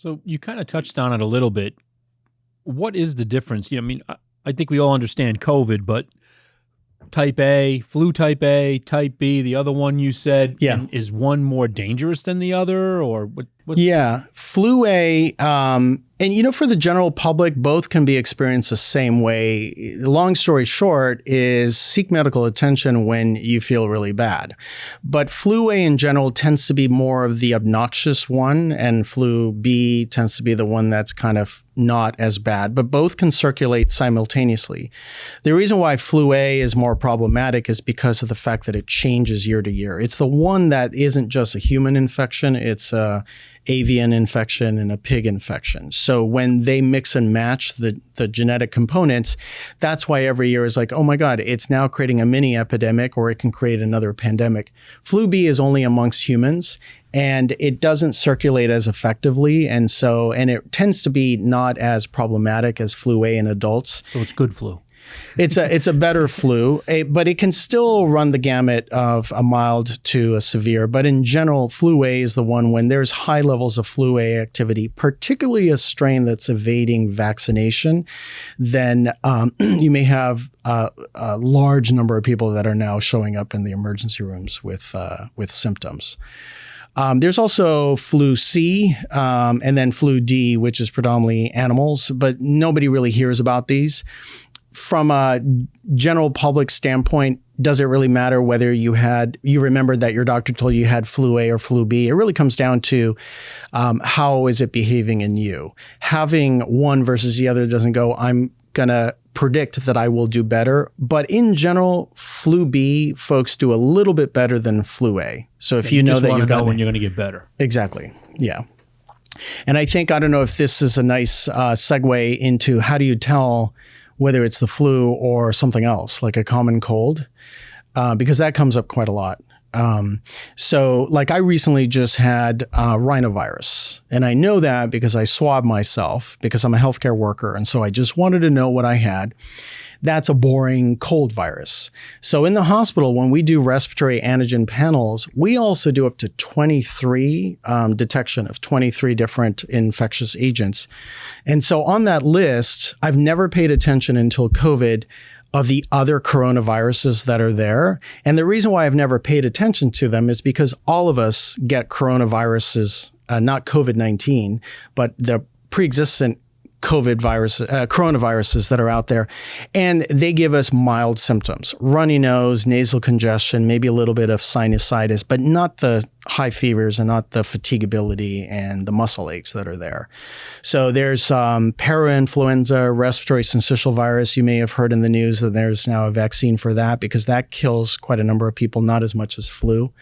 So you kind of touched on it a little bit. What is the difference? I mean, I think we all understand COVID, but type A, flu type A, type B, the other one you said, is one more dangerous than the other, or what's... Yeah, flu A, and for the general public, both can be experienced the same way. Long story short is seek medical attention when you feel really bad. But flu A in general tends to be more of the obnoxious one, and flu B tends to be the one that's kind of not as bad, but both can circulate simultaneously. The reason why flu A is more problematic is because of the fact that it changes year to year. It's the one that isn't just a human infection, it's a avian infection and a pig infection. So when they mix and match the genetic components, that's why every year is like, oh my God, it's now creating a mini epidemic, or it can create another pandemic. Flu B is only amongst humans, and it doesn't circulate as effectively. And it tends to be not as problematic as flu A in adults. So it's good flu. It's a better flu, but it can still run the gamut of a mild to a severe. But in general, flu A is the one when there's high levels of flu A activity, particularly a strain that's evading vaccination, then you may have a large number of people that are now showing up in the emergency rooms with symptoms. There's also flu C and then flu D, which is predominantly animals, but nobody really hears about these. From a general public standpoint, does it really matter whether you remember that your doctor told you had flu A or flu B? It really comes down to how is it behaving in you. Having one versus the other doesn't go, I'm going to predict that I will do better. But in general, flu B folks do a little bit better than flu A. So if you know that you're when you're going to get better. Exactly. Yeah. And I don't know if this is a nice segue into how do you tell whether it's the flu or something else, like a common cold, because that comes up quite a lot. So like I recently just had rhinovirus, and I know that because I swabbed myself because I'm a healthcare worker. And so I just wanted to know what I had. That's a boring cold virus. So in the hospital, when we do respiratory antigen panels, we also do up to 23 detection of 23 different infectious agents. And so on that list, I've never paid attention until COVID of the other coronaviruses that are there. And the reason why I've never paid attention to them is because all of us get coronaviruses, not COVID-19, but the pre-existent coronaviruses that are out there, and they give us mild symptoms, runny nose, nasal congestion, maybe a little bit of sinusitis, but not the high fevers and not the fatigability and the muscle aches that are there. So there's parainfluenza, respiratory syncytial virus. You may have heard in the news that there's now a vaccine for that because that kills quite a number of people, not as much as flu.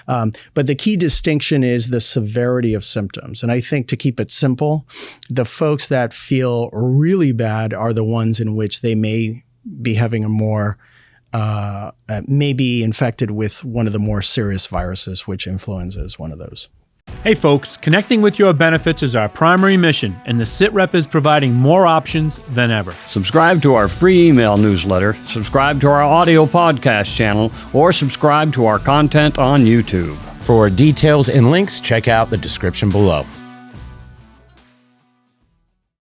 But the key distinction is the severity of symptoms. And I think to keep it simple, the folks that feel really bad are the ones in which they may be having a more may be infected with one of the more serious viruses, which influenza is one of those. Hey folks, connecting with your benefits is our primary mission, and the SITREP is providing more options than ever. Subscribe to our free email newsletter, subscribe to our audio podcast channel, or subscribe to our content on YouTube. For details and links, check out the description below.